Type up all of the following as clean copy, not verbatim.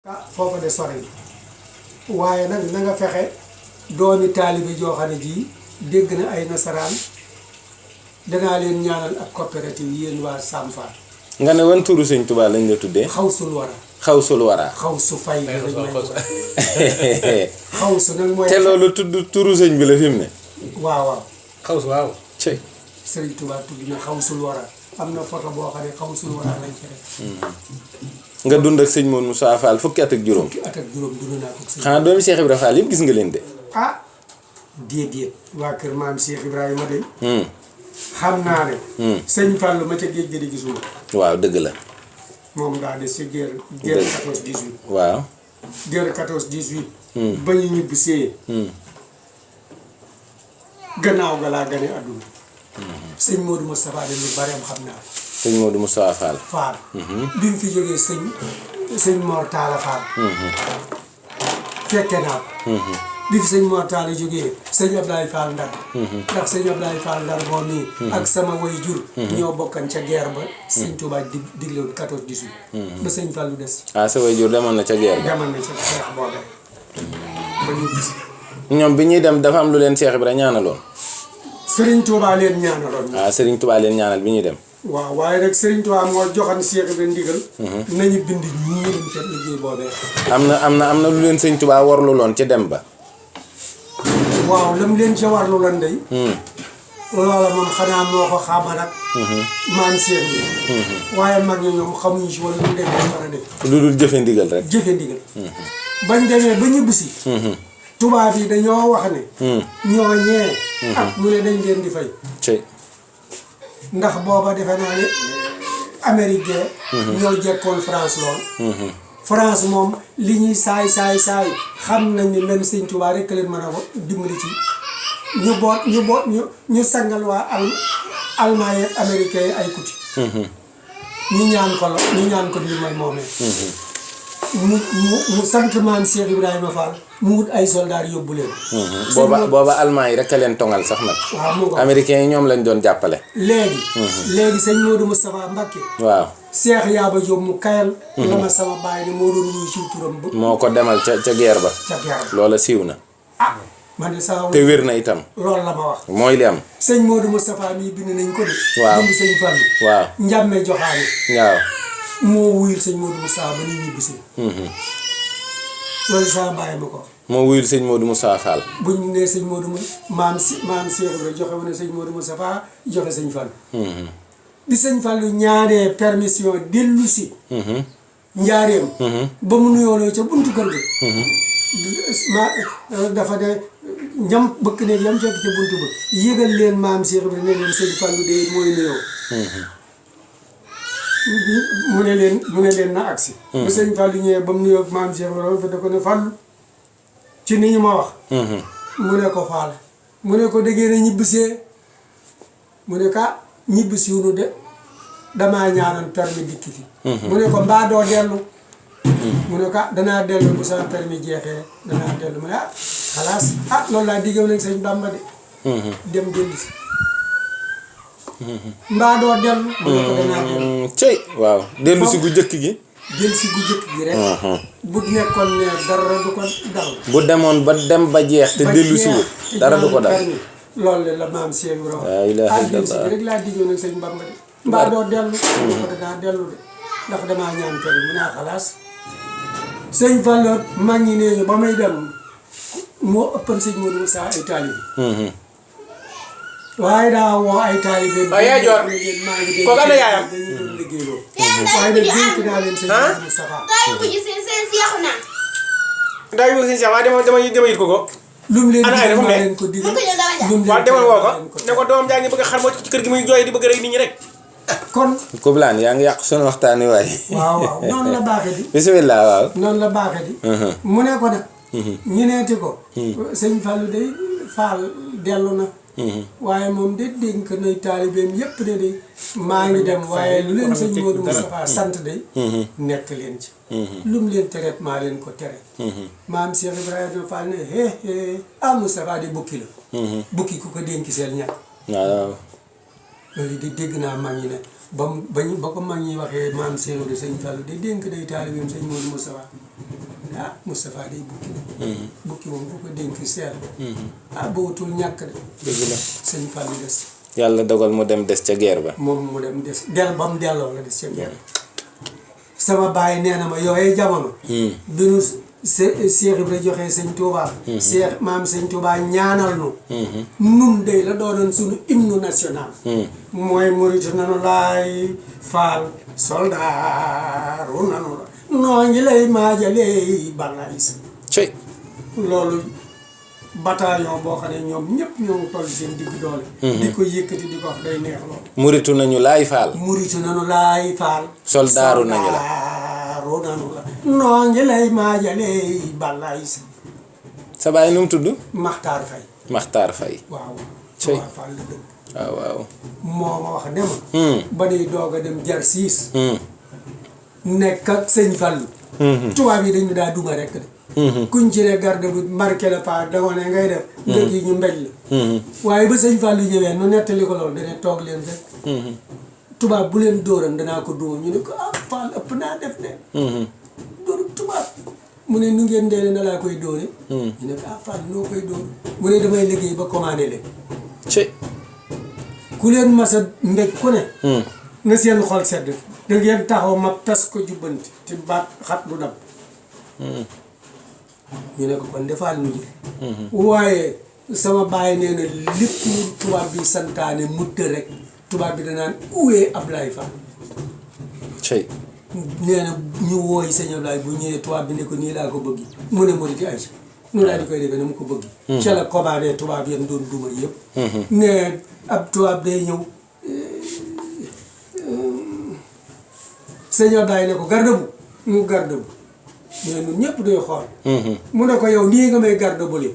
ah foofa de sori waaye nag na nga fexe doomi taalibe joo xam ne ji dégg na ay nasaraan danaa leen ñaanal ak coopérative yéen waa Sam Fall. nga ne wan turu sëñ Tuubaa lañ la tuddee. xawsul wara. xawsul wara. xawsu fay. xawsu nag mooy. te loolu tudd turu sëñ bi la fi mu ne. waaw waaw. xawsu waaw. cey. Sëriñ Tuubaa tudd na xawsul wara am na photo boo xam ne xawsul wara lañ ci def. nga dund ak sëñ Moussa Fall fukki at ak juróom. fukki at ak juróom dund naa ko sëñ. xanaa doomi Cheikh Ibrahima Fall yëpp gis nga leen de. ah déedéet waa kër maam Cheikh Ibrahima de. xam naa ne. sëñ Fall ma ca géej gi di gisuma. waaw dëgg la. moom daa des ci guerre 14 18. waaw. guerre 14 18. ba ñu ñibbisee. gannaaw ga laa gane àdduna. sëñ Modou Moustapha de lu bari am xam naa. sëñ Modou Moustapha Fall. Fall. bi mu fi jógee sëñ Mor Talla Fall. fekke naa ko. bi fi sëñ Mor Talla jógee sëñ Ablaye Fall Ndar. ndax sëñ Ablaye Fall Ndar moom nii. ak sama way jur. ñoo bokkan ca guerre ba. sëñ Touba diglewoon 14 18. ba sëñ Fallu des. ah sa way jur demoon na ca guerre ba. demoon na ca xeex boobee. ba ñu gis. ñoom bi ñuy dem dafa am lu leen Cheikh Ibrahima ñaanaloon. Serigne Touba leen ñaanaloon. ah Serigne Touba leen ñaanal bi ñuy dem. waaw waaye nag Serigne Touba moo joxan Cheikh Ibrahima ndigal. nañu bind ñii dem ca liggéey boobee. am na lu leen sëñ Touba warlu loon ca dem ba. waaw lam leen ca warlu lan day. loola moom xanaa moo ko xaamal ak. maam Cheikh bi. waaye mag ñi ñoom xamuñu si wala lu dem war a def. lu dul jëfe ndigal rek. jëfe ndigal. bañ demee ba ñibbisi. tubaab yi dañoo wax ne. ñoo ñee. ak mu ne dañ leen di fay. ndax booba defe naa ne Amérique. ñoo jekkoon France lool. France moom li ñuy saay xam nañ ni même Sëñ Tuubaa rek leen mën a dimbali ci ñu sangal waa Allemagne ak américain ay kuti. ñu ñaan ko ndimbal moomee. mu sant maam Cheikh Ibrahima Fall mu wut ay soldats yóbbu leen. booba Allemagne yi rek a leen tongal sax nag. waaw mu ngoog américains yi ñoom lañ doon jàppale. léegi sëñ Modou Moustapha Mbacké. waaw. Cheikh Yaaba Diop mu kayal. la ma sama baay ni moo doon wuyu ci turam. moo ko demal ca guerre ba. ca guerre ba loola siiw na. ah man de saa te wér na itam. loolu la ma wax. mooy li am. sëñ Modou Moustapha mii bind nañ ko de. waaw bind sëñ Fallu. waaw njàmme joxaane. waaw. moo wuyul sëñ Modou Moustapha ba ni ñibbisi. loolu saa bàyyi ma ko. moo wuyul sëñ Modou Moustapha Fall. buñ nee sëñ Modou maam Cheikh Ibrahima joxe woon sëñ Modou Moustapha joxe sëñ Fallu. bi sëñ Fallu ñaanee permission dellu si. njaareem. ba mu nuyooloo ca buntu kër ga. dafa de ñam bëkk ne yam fekk ca buntu ba yëgal leen maam Cheikh Ibrahima ne leen sëñ Fallu de mooy nuyoo. mu ne leen na agsi. ba sëñ Fallu ñëwee ba mu nuyoo maam Cheikh Ibrahima fa da ko ne Fallu ci ni ñu ma wax. mu ne ko Fall mu ne ko déggee na ñibbisee mu ne ka ñibbisiwunu de damaa ñaanoon permis dikki fi. mu ne ko mbaa doo dellu. mu ne ko danaa dellu bu sama permis jeexee danaa dellu mu ne xalaas loolu laa diggaw nag sëñ Bamba de. dem dellu si. mbaa doo dellu. mu ne ko danaa dellu. cey waaw dellu si gu jëkk gi. jël si gu jëkk gi rek. bu nekkoon ne dara du ko dal. bu demoon ba dem ba jeex te dellu si wut dara du ko dal. loolu de la maam Cheikh Ibrahima. laa ilaaha dellu si illallaah rek laa diggoon nag sëñ Bamba de. mbaa doo dellu. mu ne ko danaa dellu de ndax damaa ñaan permis mu ne xalaas. sëñ Fallu mag ñi nee ñu ba may dem moo ëppan sëñ Modou Moussa ay taalibe. waaye daa woo ay taalibe. waaye yaa joor kooku am na yaayam. dañu doon liggéeyloo. waaye nag dénk naa leen sëñ Modou Moustapha. daa yu sëñ Cheikh waaye dama yit ko. lu mu leen ana ay digal dafa maa ne. leen ko digal. waaw demal woo ko ne ko doomam jaa ngi bëgg a xar moo ci kër gi muy jooy di bëgg rek nit ñi rek. kon. Koblaan yaa ngi yàq sunu waxtaani waay. waaw noonu la baaxee di. bisimilah waaw. noonu la baaxee di. mu ne ko nag. ñu neeti ko. sëñ Fallu day Fall dellu na. waaye moom de dénk na taalibeem yépp de de maa ngi dem waaye lu leen sëñ Modou Moustapha sant de. nekk leen ci. lu mu leen tere maa leen ko tere. maam Cheikh Ibrahima Fall ne Moustapha di bukki la. bukki ku ko dénk seen ñàkk. waaw. loolu di dégg naa mag ñi ne ba ko mag ñi waxee maam Cheikh Ibrahima sëñ Fallu de dénk day taalibeem sëñ Modou Moustapha ah Moustapha day bukki la bukki moom bu ko dénk seel ah ba wutul ñàkk de dëgg la sëñ Fall des yàlla dogal mu dem des ca guerre ba moom mu dem des ba mu delloo la des ca guerre sama baay nee na ma yooyee jamono bi nu Cheikh Ibra joxee sëñ Touba Cheikh maam sëñ Touba ñaanal nu nun day la doonoon suñu hymne national mooy muritu nanu laay faal soldaaru nanu la noo ngi lay maajalee balaay sa cey loolu bataillon boo xam ne ñoom ñëpp ñoo ngi toll seen digg doole di ko yëkkati di ko wax day neex loolu muritu nañu laay faal muritu nanu laay faal soldaaru nañu la noo ngi lay maajalee balaay sa sa baay nu mu tudd Maxtaar Fay Maxtaar Fay waaw cey Touba Fall la dëgg waaw waaw moo ma wax ne ma ba nuy doog a dem jar siis nekk ak sëñ Fall tubaab yi dañu daa duma rekk de kuñ ci ne garde bu marqué la pa dama ne ngay def dëkk yi ñu mbéj la waaye ba sëñ Fall ñëwee nu nettali ko loolu dana toog leen rek tubaab bu leen dóoran danaa ko duma ñu ne ko ah Fall ëpp naa def de dóoru tubaab mu ne nu ngeen dee na laa koy dóore ñu ne ko ah Fall noo koy dóore mu ne damay liggéey ba commandé leen cey ku leen masa mbéj ku ne na seen xol sedd da ngeen taxaw ma tas ko jubbanti te baat xat du dab ñu ne ko kon defaal nu waaye sama baay nee na lépp lu tubaab bi santaane mutta rek tubaab bi danaan uwee Ablaye Fall cey nee na ñu wooy sëñ Ablaye bu ñëwee tubaab bi ne ko nii laa ko bëgg mu ne Mori ay nu daal di koy defee na mu ko bëgg ca la commandé tubaab yam doon duma yëpp ne ab tubaab day ñëw sëñ Ablaye ne ko garde bu mu garde bu mais ñun ñëpp day xool mu ne ko yow nii nga may garde bu li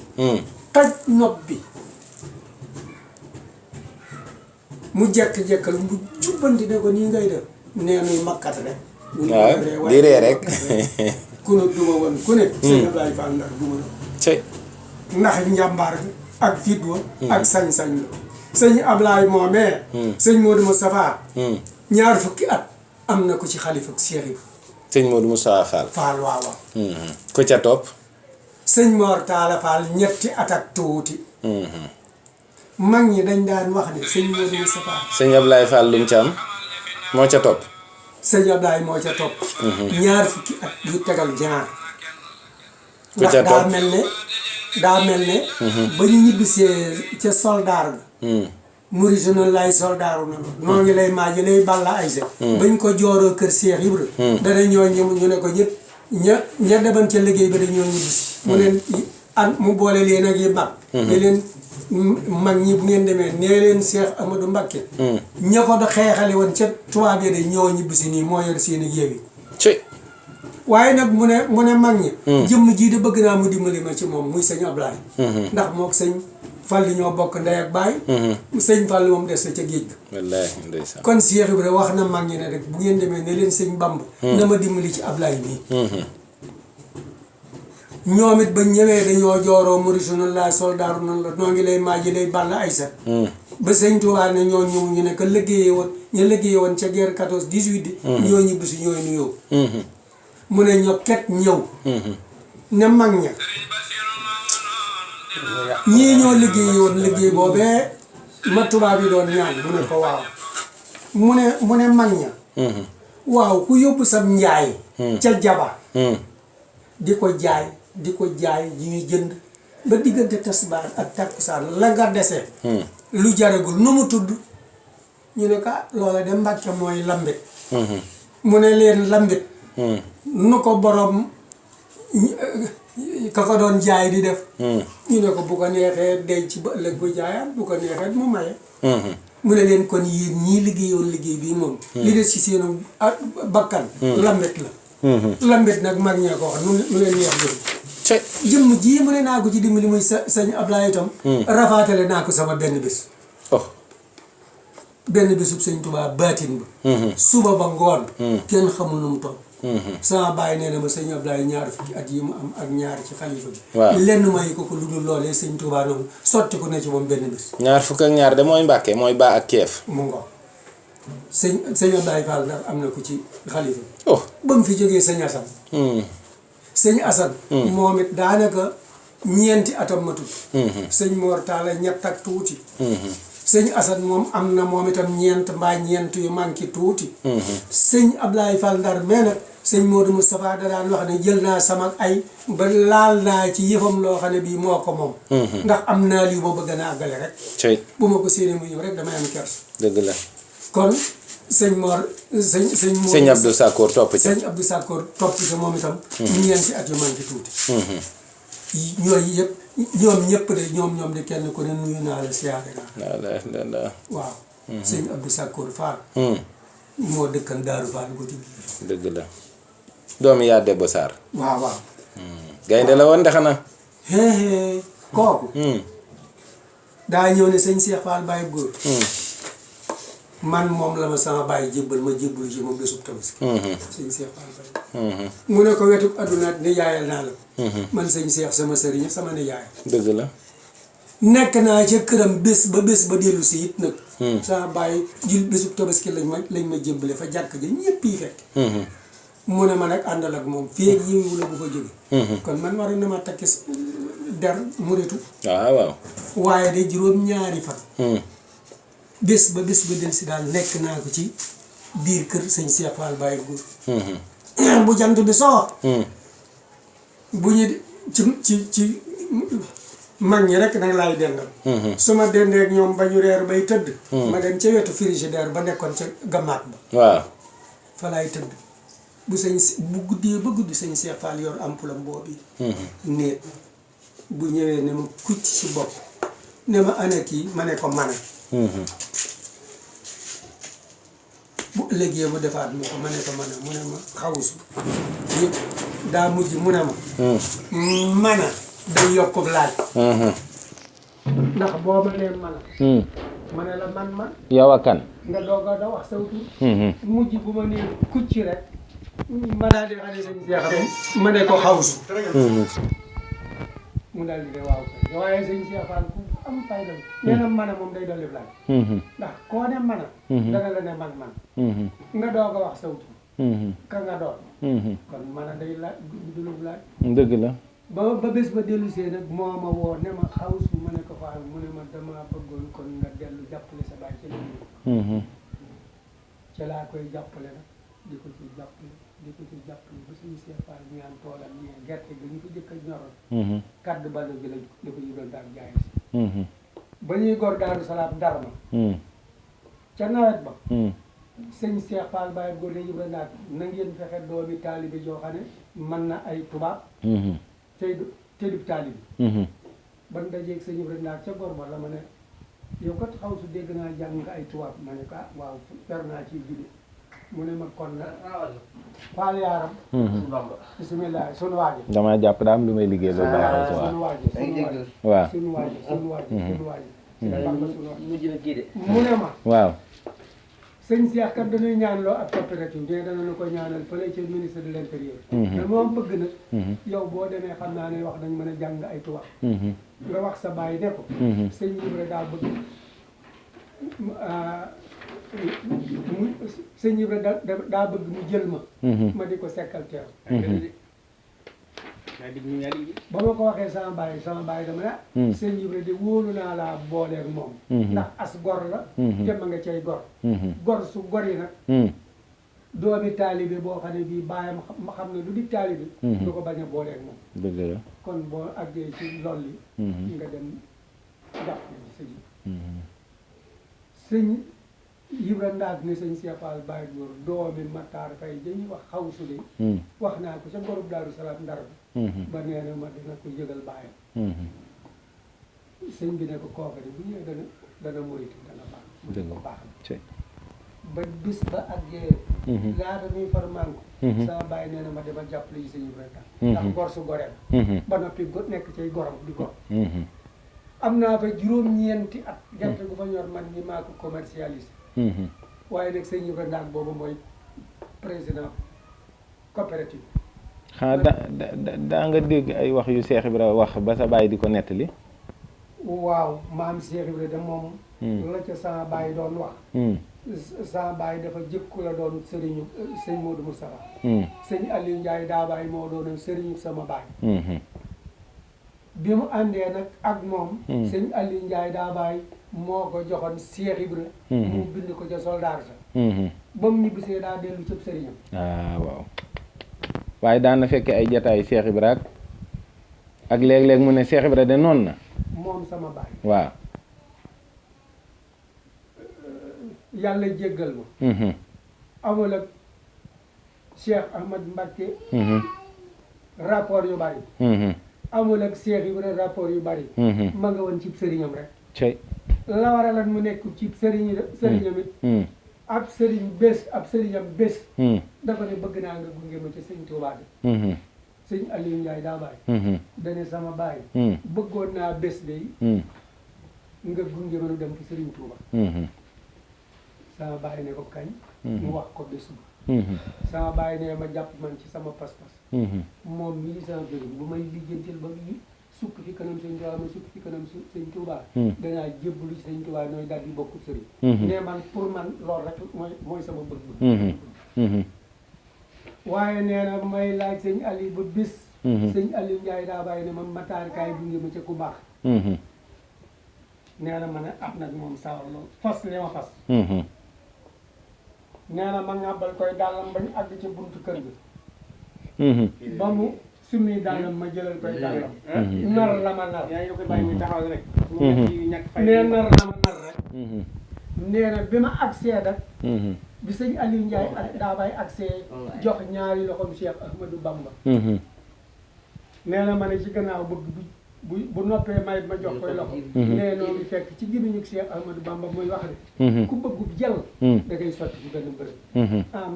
taj nopp bi mu jekk-jekkal mu jubbanti ne ko nii ngay def nee nuy makkat rek waaw di ree rek ku ne duma woon ku ne sëñ Ablaye Fall ndax duma la cey ndax njàmbaar bi ak fit wa ak sañ-sañ la sëñ Ablaye moomee sëñ Modou Moustapha ñaar fukki at am na ko ci xalifa ak Cheikh Ibra sëñ Modou Moussa Fall Fall waaw ku ca topp sëñ Mor Talla Fall ñetti at ak tuuti mag ñi dañ daan wax ne sëñ Modou Moustapha sëñ Ablaye Fall lu mu ca am moo ca topp sëñ Ablaye moo ca topp ñaar fukki at yu tegal ñaar ku ca ndax topp daa mel ne ba ñu ñibbisee ca soldaar ga muritu noonu lay soldaaru na noo ngi lay maaji lay balla ay sa bañ ko jooroo kër Cheikh Ibra dana ñoo ñu ne ko ñëpp ña deban ca liggéey ba dañoo ñibbisi mu leen mu boole leen ak yi mag ne leen mag ñi bu ngeen demee nee leen Cheikh Amadou Mbacké ña ko da xeexale woon ca tubaab yi de ñoo ñibbisi nii moo yor seen ak yéwi cey waaye nag mu ne mag ñi jëmm jii de bëgg naa mu dimbali ma ci moom muy sëñ Ablaye ndax mook sëñ Fall ñoo bokk ndey ak baay sëñ Fall moom des na ca géej ga wallaahi ndeysaan kon Cheikh Ibra wax na mag ñi ne rek bu ngeen demee ne leen sëñ Bamba na ma dimbali ci Ablaye nii ñoom it ba ñëwee dañoo jooroo muritu noonu laa soldaaru noonu la noo ngi lay maaji lay balla ay sa ba sëñ Tuubaa ne ñoo ñëw ñu ne que liggéeye woon ñu liggéeye woon ca guerre 14 18 di ñoo ñibbi si ñooy nuyoo mu ne ñokket ñëw ne mag ña ñii ñoo liggéey woon liggéey boobee ma tubaab yi doon ñaan mu ne ko waaw mu ne mag ña waaw ku yóbbu sam njaay ca jaba di ko jaay ji ñu jënd ba diggante tasbaar ak takkusaan la nga dese lu jaragul nu mu tudd ñu ne ka loola de Mbàkke mooy lambit mu ne leen lambit nu ko borom ka ko doon jaay di def ñu ne ko bu ko neexee denc ba ëllëg bu jaayaat bu ko neexee mu maye mu ne leen kon yéen ñii liggéeyoon liggéey bii moom li des ci seen bakkan lambit la lambit nag mag ñee ko wax nu leen neex jëm jëmm jii mu ne naa ko ci dimbali muy sañ Ablaye itam rafaatale naa ko sama benn bés benn bésub sëñ Tuubaa baatin ba suba ba ngoon kenn xamul nu mu toll sama bàyyi nee na ma sëñ Ablaye ñaar fukki at yi mu am ak ñaar ci xalifa bi lenn may ko lu dul loolee sëñ Tuubaa noonu sotti ko ne ci moom benn bés ñaar fukk ak ñaar de mooy Mbàkke mooy baa ak keef mu ngo sëñ Ablaye Fall ndax am na ko ci xalifa bi oh ba mu fi jógee sëñ Asan sëñ Assane moom it daanaka ñeenti atam matul sëñ Mor Talla ñett ak tuuti sëñ Assane moom am na moom itam ñeent mbaa ñeent yu manqué tuuti sëñ Ablaye Fall Ndar mais nag sëñ Modou Moustapha da daan wax ne jël naa sama ay ba laal naa ci yëfam loo xam ne bii moo ko moom ndax am naa lii boo bëgg naa àggale rek bu ma ko séenee mu ñëw rek damay am kers dëgg la kon sëñ Mor sëñ Abdou Sakkoor topp ci sëñ Abdou Sakkoor topp ci moom itam ñeenti at yu manqué tuuti yooyu yëpp ñoom ñëpp de ñoom de kenn ku ne nuyu naa la siyaare naa waaw sëñ Abdou Sakkoor Fall moo dëkkan Daaru Fall guddi gi dëgg la doomi yaa Debbo Sarr waaw gaynde la woon de xanaa kooku daa ñëw ne sëñ Cheikh Fall Baye góor man moom la ma sama baay jébbal ma jébbal ci moom bésub tabaski sëñ Cheikh Fall Baye mu ne ko wetu adduna ni yaayal naa la man sëñ Cheikh sama sëriñ sama ni yaay dëgg la nekk naa ca këram bés ba dellu si it nag sama baay jul bésub tabaski lañ ma jébbale fa jàkk ja ñëpp yi fekk mu ne ma nag àndal ak moom fii ak yiwu la bu fa jóge kon man waroon na ma takki der muritu waaw waaye de juróom-ñaari fan bés ba del si daal nekk naa ko ci biir kër sëñ Cheikh Fall Baye góor bu jant bi soo bu ñu ci mag ñi rek nag laay dendal su ma dendee ak ñoom ba ñu reer bay tëdd ma dem ca wetu frigidaire ba nekkoon ca gamaat ba waaw fa laay tëdd bu guddee ba guddi sëñ Cheikh Fall yor ampulam boobu néeg bu ñëwee ne ma kucc ci bopp ne ma ana kii ma ne ko mana bu ëllëgee mu defaat mu ko ma ne ko mana mu ne ma xawusu yëpp daa mujj mu ne ma mana day yokkub laaj ndax boo ma nee mana ma ne la man yow a kan nga doog a da wax saw tur mujj bu ma nee kucc rek ma daal di xale sëñ Cheikh ma ne ko xawusu mu daal di ne waaw kay waaye sëñ Cheikh Fall ku am fayda nee na man a moom day dolli laaj ndax koo ne man a dana la ne man nga doog a wax saw tur ka nga doon kon man a day laaj du laaj dëgg la ba bés ba dellu see nag moo ma woo ne ma xawusu ma ne ko Fall mu ne ma dama bëggoon kon nga dellu jàppale sa baay ci la ca laa koy jàppale nag di ko ci jàppale ba suñu Cheikh Fall ñaan toolam ñi gerte gi ñu ko jëkk a ñoroon kaddu balo gi la ko ñu doon daan jaay si ba ñuy gor Daaru Salaam Darma ca nawet ba sëñ Cheikh Fall Baye góor dañu ba naat na ngeen fexe doomi taalibe joo xam ne mën na ay tubaab tey du taalibe ban dajeeg sëñ Ibrahima naat ca gor ba la ma ne yow kat xaw su dégg naa jàng nga ay tubaab ma ne ko waaw fer naa ci judi mu ne ma kon na Fall yaaram bisimilah sunu waaji damaa jàpp daa am lu may liggéey loolu baax sunu waaji waaw sunu waaji mu ne ma waaw sëñ Cheikh kat dañuy ñaan loo ak coopérative mais dana na ko ñaanal fële ci ministre de l'intérieur te moom bëgg nag yow boo demee xam naa ne wax dañ mën a jàng ay tubaab nga wax sa baay ne ko sëñ Ibra daa bëgg sëñ Ibra daa bëgg mu jël ma di ko sekkal teew ba ma ko waxee sama baay dama ne sëñ Ibra de wóolu naa laa booleeg moom ndax as gor la te ma nga cay gor gor su gor yi nag doomi taalibe boo xam ne bii baayam xam ne lu di taalibe du ko bañ a booleeg moom dëgg la kon boo àggee ci lool yi nga dem jàpp sëñ sëñ Ibra Ndaak ne sëñ Cheikh Fall Baye góor doomi Matar Faye dañuy wax xawsu de wax naa ko ca gorub Daaru Salaam Ndar ba nee na ma dina ko yëgal baayam sëñ bi ne ko kooka de bu ñëwee dana moytu dana baax mu ne ko baax na ba bis ba àggee laata muy far manko sama baay nee na ma demal jàppale yi sëñ Ibra Ndaak ndax gor su goreem ba noppi nekk cay goram di gor am naa fa juróom-ñeenti at gerte gu fa ñor man ni maa ko commercialisé waaye nag sëñ Ibra Ndaak boobu mooy président coopérative xanaa daa nga dégg ay wax yu Cheikh Ibra wax ba sa baay di ko nettali waaw maam Cheikh Ibra de moom la ca sama baay doon wax sa baay dafa jëkku la doon sëriñu sëñ Modou Moustapha sëñ Aliou Ndiaye daa baay moo doon sëriñu sama baay bi mu àndee nag ak moom sëñ Aliou Ndiaye daa baay moo ko joxoon Cheikh Ibra mu bind ko ca soldaar sa ba mu ñibbisee daa dellu cëb sëriñam waaw waaye daan na fekke ay jataay Cheikh Ibra ak léeg-léeg mu ne Cheikh Ibra de noonu na moom sama baay waaw yàlla jéggal ma amul ak Cheikh Ahmad Mbacké rapport yu bari amul ak Cheikh Ibra rapport yu bari ma nga woon cib sëriñam rek cey la waralan mu nekk cib sëriñam it ab sëriñam bés da ko ne bëgg naa nga gunge ma ci sëñ Touba bi sëñ Aliou Ndiaye daa bàyyi dane sama bàyyi bëggoon naa bés day nga gunge ma nu dem ci sëriñ Touba sama bàyyi ne ko kañ mu wax ko bés ba sama bàyyi ne ma jàpp man ci sama pas-pas moom mii sama sëriñ bu may lijjantil ba sukk fi kanam sëñ Touba ma sukk fi kanam sëñ Touba danaa jébbalu ci sëñ Touba nooy daal di bokku sëriñ ne man pour man loolu rek mooy sama bëgg-bëgg waaye nee na may laaj sëñ Aliou ba bis sëñ Aliou Ndiaye daa bàyyi ne ma mataarikaay gunge ma ca ku baax nee na ma ne am nag moom sawar loolu fas ne ma fas nee na ma ngàbbal koy dàllam bañ àgg ci buntu kër gi ba mu summi dàllam ma jëlal koy dàllam nar la ma nar yaa ngi koy bàyyi muy taxaw rek nee nar la ma nar rek nee na bi ma agsee nag bi sëñ Aliou Ndiaye daa bay agsee jox ñaari loxoom Cheikh Ahmadou Bamba nee na ma ne ci gannaaw bëgg bu noppee may ma jox koy loxo nee noo ngi fekk ci gémmiñu Cheikh Ahmadou Bamba muy wax de ku bëggub jël da ngay sotti fi benn bërëb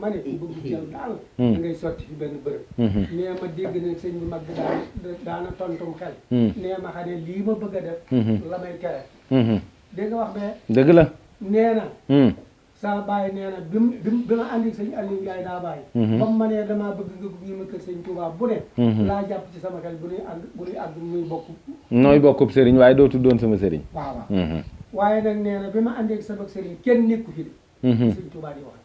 ma ne ku bëggub jël daal da ngay sotti fi benn bërëb nee ma dégg ne sëñ bi mag bi daana tontum xel nee ma xam ne lii ma bëgg a def la may tere dégg nga wax bee dëgg la nee na saa bàyyi nee na bi ma andi sëñ Aliou Ndiaye daa bàyyi comme ma ne damaa bëgg nga gunge ma kër sëñ Touba bu ne laa jàpp ci sama xel bu nuy àgg muy bokk nooy bokkub sëriñ waaye dootu doon sama sëriñ waaw waaye nag nee na bi ma àndeeg sama sëriñ kenn nekku fi de sëñ Touba di wax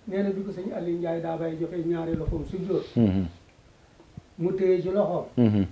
nee na bi ko sëñ Aliou Ndiaye daa bàyyi joxe ñaari loxoom su jóor mu téye ci loxoom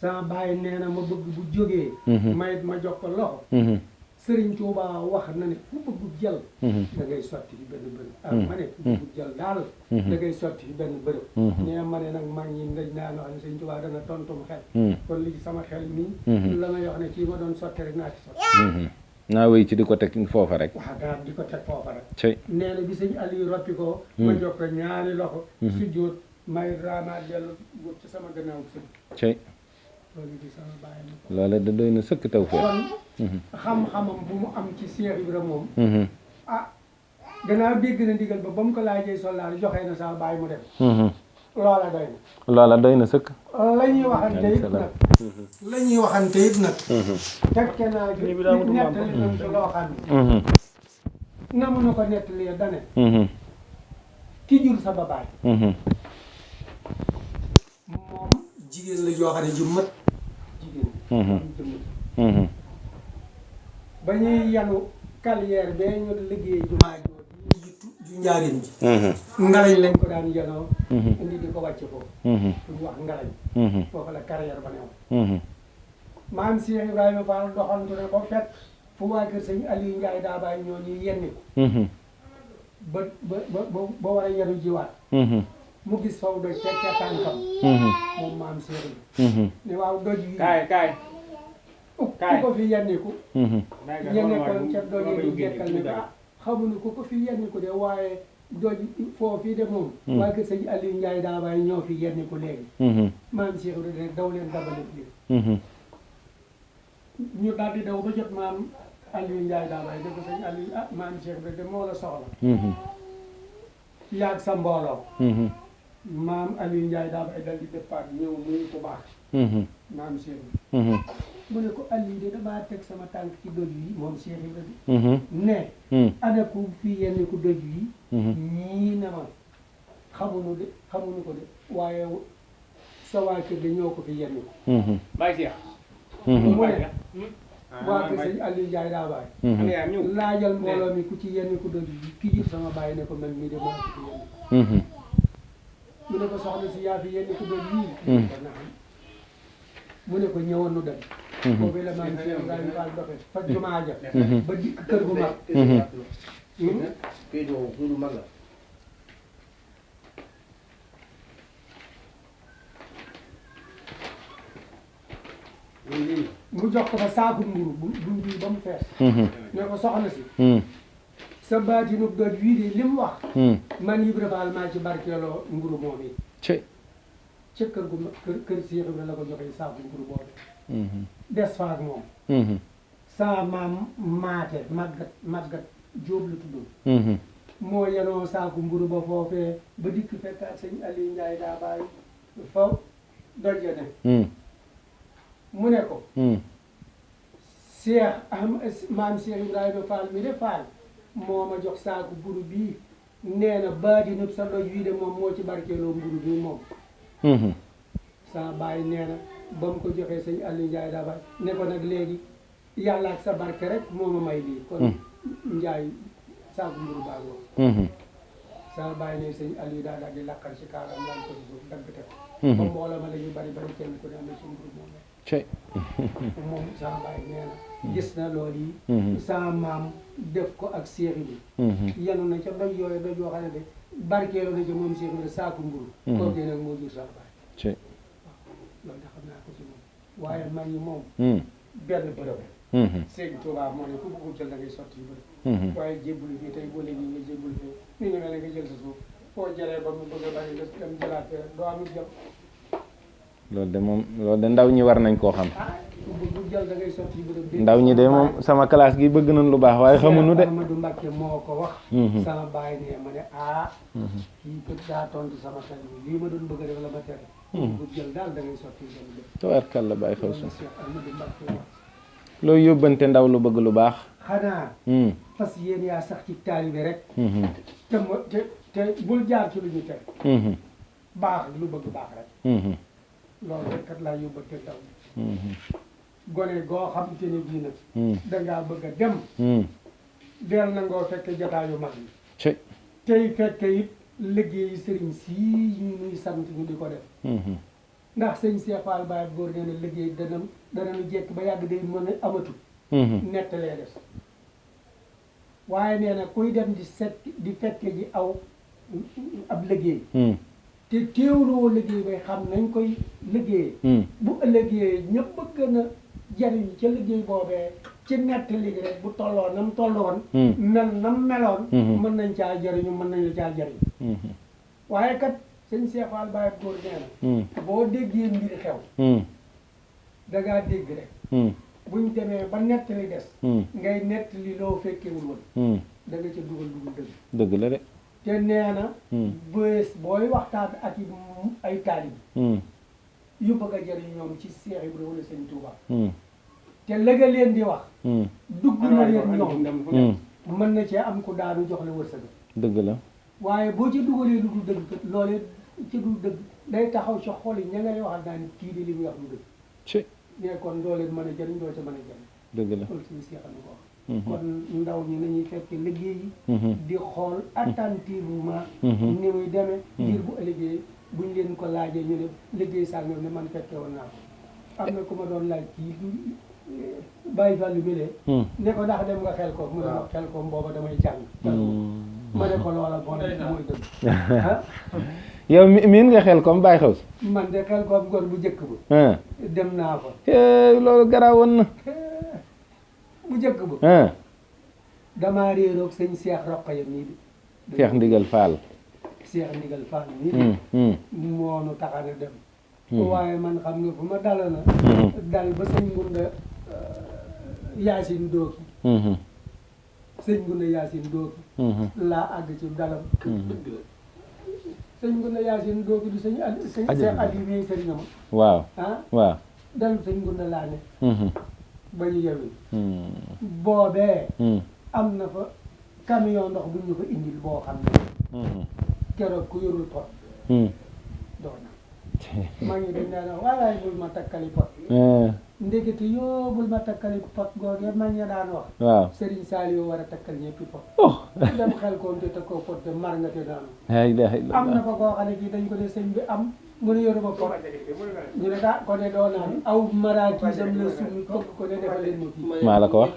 sama bàyyi nee na ma bëgg bu jógee mayit ma jox ko loxo Sëriñ Tuuba wax na ne ku bëgg jël da ngay sotti fi benn bërëb ma ne ku bëgg jël daal da ngay sotti fi benn bërëb nee ma ne nag mag ñi nga naa wax ne Sëriñ Tuuba dana tontum xel kon li ci sama xel nii la may wax ne kii ma doon sotti rek naa ci sotti naa wéy ci di ko teg foofa rek waaw daa di ko teg foofa rek nee na bi sëñ Aliou roppi ko ma jox ko ñaari loxo su jóot may raamaat dellu wut ci sama gannaaw sëñ loolu di sama bàyyi loola da doy na sëkk taw foofu kon xam-xamam bu mu am ci Cheikh Ibra moom gannaaw dégg na ndigal ba mu ko laajee soldaar joxee na sama bàyyi mu dem loola doy na sëkk la ñuy waxante it nag tekke naa ji nettali nañ ci loo xam ne na mu na ko nettalee dane ki jur sama baay moom jigéen la joo xam ne ju mat jigéen ba ñuy yanu carrière bee ñu liggéey jumaa ju njaarim ji ngalañ lañ ko daan yanoo indi di ko wàcce foofu fu ñu wax ngalañ foofu la carrière ba newoon maam Cheikh Ibrahima Fall doxantu ne ko fekk fu waa kër sëñ Aliou Ndiaye daa bàyyi ñoo ñuy yenni ko ba war a yenu jiwaat mu gis faw doj ca tànkam moom maam Cheikh ne waaw doj wi kaay ku ko fi yenniku yennekoon ca doj yi di jekkal ne ko xamuñu ku ko fi yenniku de waaye doj foofu de moom waa kër sëñ Aliou Ndiaye daa bàyyi ñoo fi yenniku léegi maam Cheikh de daw leen dabale bi ñu daal di daw ba jot maam Aliou Ndiaye daa bàyyi da ko sëñ Aliou maam Cheikh de moo la soxla yaag sa mbooloo maam Aliou Ndiaye daa bàyyi dal di départ ñëw muy ku baax maam Cheikh mu ne ko Aliou de damaa teg sama tànk ci doj yi moom Cheikh Ibrahima ne ana ku fii yenn ku doj yi ñii ne ma xamuñu ko de waaye sa waa kër de ñoo ko fi yenn ko bàyyi Cheikh mu ne waa kër sëñ Aliou Ndiaye daa baay ana yaa ñëw laajal mbooloo mi ku ci yenn ku doon ki jur sama bàyyi ne ko man mii de moo ci yenn mu ne ko soxna si yaa fi yenn ku doon yii ko naam mu ne ko ñëwoon nu dem boobu la maam Cheikh Ibrahima Fall doxe fa jumaa ja ba dikk kër gu mag mu jox ko fa saaku mburu bu bii ba mu fees ne ko soxna si sa baatinu doj wii de li mu wax man Ibra Fall maa ci barkeeloo mburu moom yi ca kër gu kër Cheikh Ibra la ko joxee saaku mburu boobu des fa ak moom sa maam maate màggat Jóob la tuddoon moo yenoo saaku mburu ba foofee ba dikk fekkaat sëñ Aliou Ndiaye daa bàyyi fa doje ne mu ne ko Cheikh maam Cheikh Ibrahima Fall mi de Fall moo ma jox saaku mburu bii nee na baatinub sa doj wii de moom moo ci barkeeloo mburu bii moom sa bàyyi nee na ba mu ko joxee sëñ Aliou Ndiaye daa bàyyi ne ko nag léegi yàlla ak sa barke rek moo ma may lii kon Ndiaye saaku mburu baa ngoo sa bàyyi ne sëñ Aliou daa daal di lakkal ci kaaram lan ko suuf dagg te ko ba mbooloo ma la ñu bari bari kenn ku ne am na ci mburu moom moom sama baay nee na gis na loolu yi sama maam def ko ak Cheikh bi yenu na ca doj yooyu doj yoo xam ne de barkeelu na ca moom Cheikh bi saaku mburu kooku nag moo jur sama baay loolu da xam naa ko ci moom waaye mag ñi moom benn bërëb Sëñ Tuubaa moo ne ku bëggul jël da ngay sotti yu bëri waaye jébbulu fii tey boo léegi nga jébbulu fii ni ngi mel ne nga jël sa suuf foo jëlee ba mu bëgg a bari nga dem jëlaat fee doo amit jëm loolu de moom loolu de ndaw ñi war nañ koo xam bu jël da ngay sotti yu bëri ndaw ñi de moom sama classe gi bëgg nañ lu baax waaye xamuñu de Amadou Mbacke moo ko wax sama baay ne ma ne kii kët daa tontu sama xel lii ma doon bëgg a def la ma tere bu jël daal da ngay sotti yu bëri tabarkalla Baye Xawsu Amadou Mbacke wax looy yóbbante ndaw lu bëgg lu baax xanaa parce que yéen yaa sax ci taalibe rek te bul jaar ci lu ñu tere baax lu bëgg baax rek loolu rek kat laa yóbbante ndaw gone goo xamante ne bii nag dangaa bëgg a dem del nangoo fekke jotaayu mag yi tey fekke it liggéeyi sëriñ sii ñu nuy sant ñu di ko def ndax sëñ Cheikh Fall Baye góor nee na liggéey danañu jekk ba yàgg day mën a amatu nettalee des waaye nee na kuy dem di fekke ji ab liggéey te teewloo liggéey bay xam nañ koy liggéeyee bu ëllëgee ñëpp gën a jariñ ca liggéey boobee ci nettali gi rek bu tolloo nam tolloon mel nam meloon mën nañ caa jariñu mën nañ la caa jariñ waaye kat sëñ Cheikh Fall Baye góor nee na boo déggee mbir xew dangaa dégg rek buñ demee ba nettali des ngay nettali loo fekkewul woon da nga ca dugal dëgg la de te nee na bés booy waxtaan ak ay taalib yu bëgg a jëriñ ñoom ci Cheikh Ibrahima wala Sëñ Touba te la nga leen di wax dugg na leen ñoom mën na cee am ku daanu jox la wërsëg dëgg la waaye boo ci dugalee lu dul dëgg kat loolee ci dul dëgg day taxaw ci xol yi ña ngay waxal naan kii di li muy wax lu dëgg ne kon doo leen mën a jëriñ doo ca mën a jëriñ dëgg la loolu suñu Cheikh na ko wax kon ndaw ñi nañuy fekk liggéey yi di xool attentivement ni muy demee ngir bu ëllëgee buñ leen ko laajee ñu ne liggéey sàngam ne man fekke woon naa ko am na ku ma doon laaj kii bàyyi fàllu bi lee ne ko ndax dem nga xel ko mu ne ma xel ko booba damay jàng ma ne ko loola bon mooy dëgg yow miin nga xel comme Baye Xawsu man de xel ko góor bu njëkk ba dem naa fa loolu garaawoon na bu njëkk ba damaa réeroog sëñ Cheikh Roqaya mii bi Cheikh Ndigal Fall Cheikh Ndigal Fall mii bi moonu taxana dem waaye man xam nga fu ma dala na dal ba sëñ Ngunda Yaasin Dooki sëñ Ngunda Yaasin Dooki laa àgg ci dalam sëñ Ngunda Yaasin Dooki du sëñ Cheikh Aliou mii sëriñam waaw waaw dal sëñ Ngunda laa ne ba ñu yewwi boobee am na fa camion ndox bu ñu ko indil boo xam ne keroog ku yorul pot doo na mag ñi dañ daan wax waalaay bul ma takkali pot ndekete yoo bul ma takkali pot googee mag ña daan wax waaw Serigne Saliou war a takkal ñëppi pot oh dem xel koom te takkoo pot te mar nga te daanu la ilaha am illallah na fa koo xam ne kii dañ ko ne sëñ bi am mu ne yoruma pot ñu ne daa ko ne doo naan aw maraakisam la suñu fëgg ko ne defal leen ma kii maa la ko wax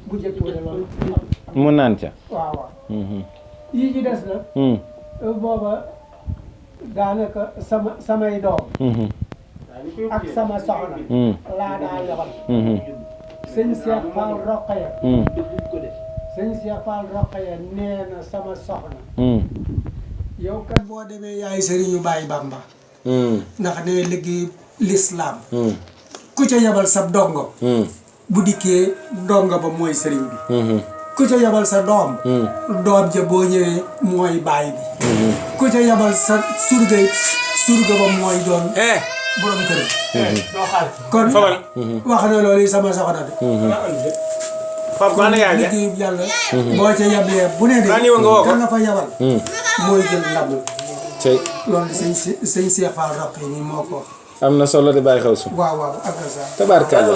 bu jëkk wala loolu mu naan ca waaw waaw yii ci des nag booba daanaka samay doom ak sama soxna laa daa yabal sëñ Cheikh Fall Rokhaya sëñ Cheikh Fall Rokhaya nee na sama soxna yow kat boo demee yaay sëriñu Baay Bamba ndax ne liggéey lislaam ku ca yabal sa dongo bu dikkee dongo ba mooy sëriñ bi ku ca yabal sa doom doom ja boo ñëwee mooy baay bi ku ca yabal sa surga ba mooy doon borom kër kon wax na loolu sama soxna de kon liggéeyub yàlla boo ca yablee bu ne de ka nga fa yabal mooy jël ndam loolu sëñ Cheikh Fall Rokhaya nii moo ko am na solo de bàyyi xew su waaw ak sa tabaarkalla